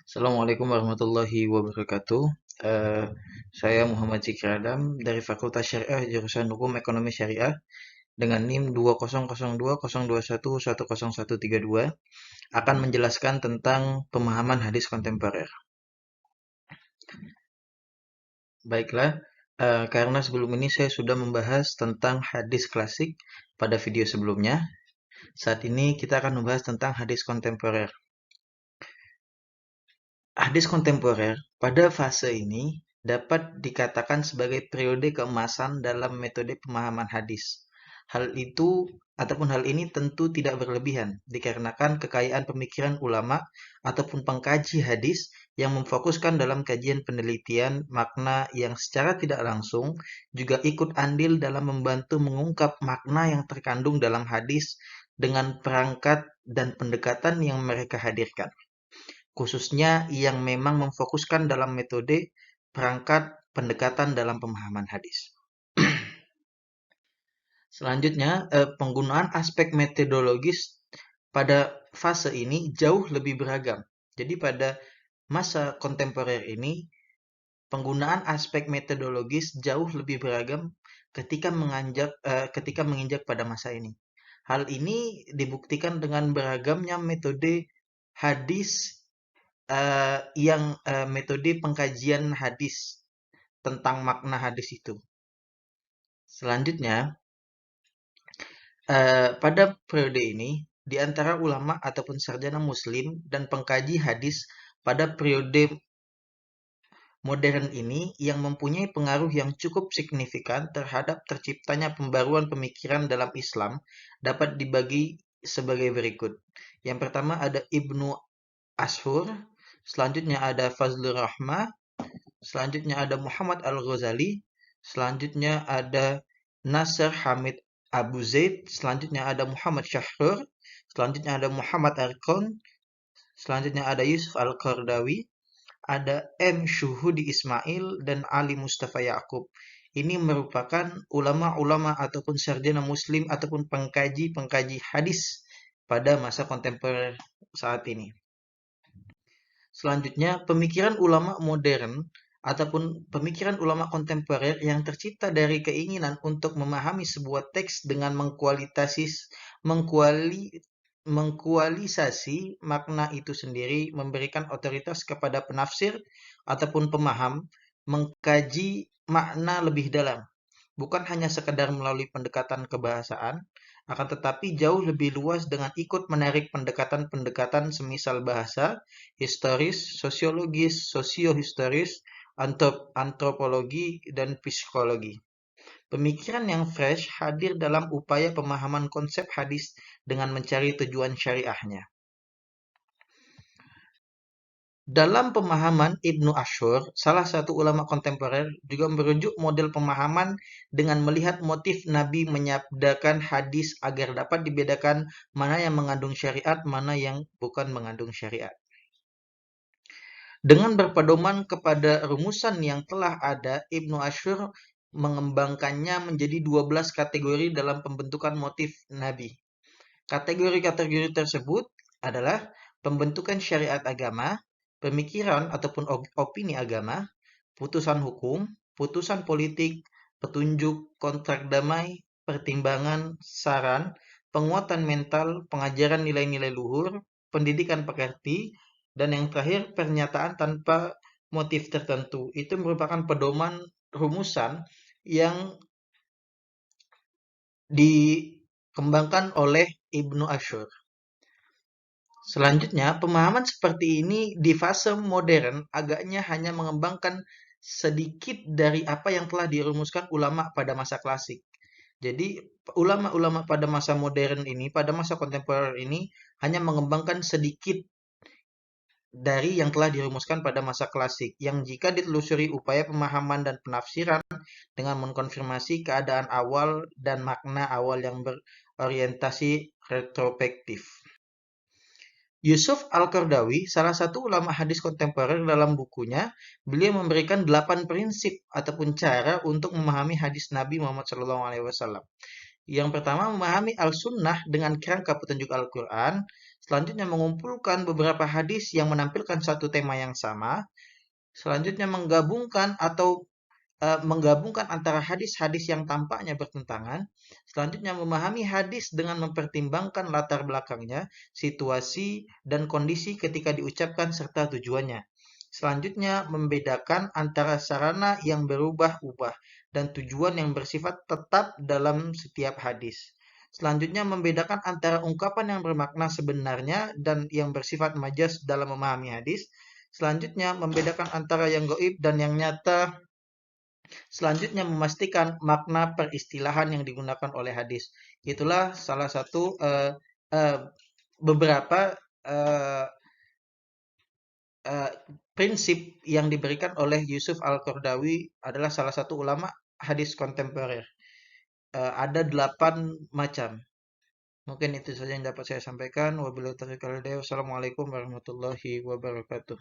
Assalamualaikum warahmatullahi wabarakatuh. Eh, saya Muhammad Zikri Adam dari Fakultas Syariah jurusan Hukum Ekonomi Syariah dengan NIM 200202111132 akan menjelaskan tentang pemahaman hadis kontemporer. Baiklah, karena sebelum ini saya sudah membahas tentang hadis klasik pada video sebelumnya, saat ini kita akan membahas tentang hadis kontemporer. Hadis kontemporer pada fase ini dapat dikatakan sebagai periode keemasan dalam metode pemahaman hadis. Hal ini tentu tidak berlebihan, dikarenakan kekayaan pemikiran ulama ataupun pengkaji hadis yang memfokuskan dalam kajian penelitian makna yang secara tidak langsung juga ikut andil dalam membantu mengungkap makna yang terkandung dalam hadis dengan perangkat dan pendekatan yang mereka hadirkan, khususnya yang memang memfokuskan dalam metode perangkat pendekatan dalam pemahaman hadis. Selanjutnya, penggunaan aspek metodologis pada fase ini jauh lebih beragam. Jadi pada masa kontemporer ini, penggunaan aspek metodologis jauh lebih beragam ketika menginjak pada masa ini. Hal ini dibuktikan dengan beragamnya metode hadis metode pengkajian hadis tentang makna hadis itu. Selanjutnya, pada periode ini, di antara ulama ataupun sarjana muslim dan pengkaji hadis pada periode modern ini yang mempunyai pengaruh yang cukup signifikan terhadap terciptanya pembaruan pemikiran dalam Islam dapat dibagi sebagai berikut. Yang pertama ada Ibnu Ashur, selanjutnya ada Fazlur Rahmah, selanjutnya ada Muhammad Al-Ghazali, selanjutnya ada Nasr Hamid Abu Zaid, selanjutnya ada Muhammad Syahrur, selanjutnya ada Muhammad Arkon, selanjutnya ada Yusuf Al-Qardawi, ada M. Syuhudi Ismail, dan Ali Mustafa Yaqub. Ini merupakan ulama-ulama ataupun sarjana muslim ataupun pengkaji hadis pada masa kontemporer saat ini. Selanjutnya, pemikiran ulama modern ataupun pemikiran ulama kontemporer yang tercipta dari keinginan untuk memahami sebuah teks dengan mengkualisasi makna itu sendiri, memberikan otoritas kepada penafsir ataupun pemaham, mengkaji makna lebih dalam, bukan hanya sekedar melalui pendekatan kebahasaan, akan tetapi jauh lebih luas dengan ikut menarik pendekatan-pendekatan semisal bahasa, historis, sosiologis, sosiohistoris, antropologi, dan psikologi. Pemikiran yang fresh hadir dalam upaya pemahaman konsep hadis dengan mencari tujuan syariahnya. Dalam pemahaman Ibnu Ashur, salah satu ulama kontemporer, juga merujuk model pemahaman dengan melihat motif Nabi menyabdakan hadis agar dapat dibedakan mana yang mengandung syariat, mana yang bukan mengandung syariat. Dengan berpedoman kepada rumusan yang telah ada, Ibnu Ashur mengembangkannya menjadi 12 kategori dalam pembentukan motif Nabi. Kategori-kategori tersebut adalah pembentukan syariat agama, pemikiran ataupun opini agama, putusan hukum, putusan politik, petunjuk, kontrak damai, pertimbangan, saran, penguatan mental, pengajaran nilai-nilai luhur, pendidikan pekerti, dan yang terakhir pernyataan tanpa motif tertentu. Itu merupakan pedoman rumusan yang dikembangkan oleh Ibnu Ashur. Selanjutnya, pemahaman seperti ini di fase modern agaknya hanya mengembangkan sedikit dari apa yang telah dirumuskan ulama pada masa klasik. Jadi, ulama-ulama pada masa modern ini, pada masa kontemporer ini, hanya mengembangkan sedikit dari yang telah dirumuskan pada masa klasik, yang jika ditelusuri upaya pemahaman dan penafsiran dengan mengkonfirmasi keadaan awal dan makna awal yang berorientasi retrospektif. Yusuf Al-Qardawi, salah satu ulama hadis kontemporer, dalam bukunya, beliau memberikan 8 prinsip ataupun cara untuk memahami hadis Nabi Muhammad SAW. Yang pertama, memahami Al-Sunnah dengan kerangka petunjuk Al-Quran. Selanjutnya mengumpulkan beberapa hadis yang menampilkan satu tema yang sama. Selanjutnya menggabungkan antara hadis-hadis yang tampaknya bertentangan. Selanjutnya memahami hadis dengan mempertimbangkan latar belakangnya, situasi, dan kondisi ketika diucapkan serta tujuannya. Selanjutnya membedakan antara sarana yang berubah-ubah dan tujuan yang bersifat tetap dalam setiap hadis. Selanjutnya membedakan antara ungkapan yang bermakna sebenarnya dan yang bersifat majas dalam memahami hadis. Selanjutnya membedakan antara yang gaib dan yang nyata. Selanjutnya memastikan makna peristilahan yang digunakan oleh hadis. Itulah salah satu eh, beberapa eh, eh, prinsip yang diberikan oleh Yusuf Al-Qaradawi, adalah salah satu ulama hadis kontemporer. Ada 8 macam. Mungkin itu saja yang dapat saya sampaikan. Wabillahi taufiq wal hidayah. Wassalamualaikum warahmatullahi wabarakatuh.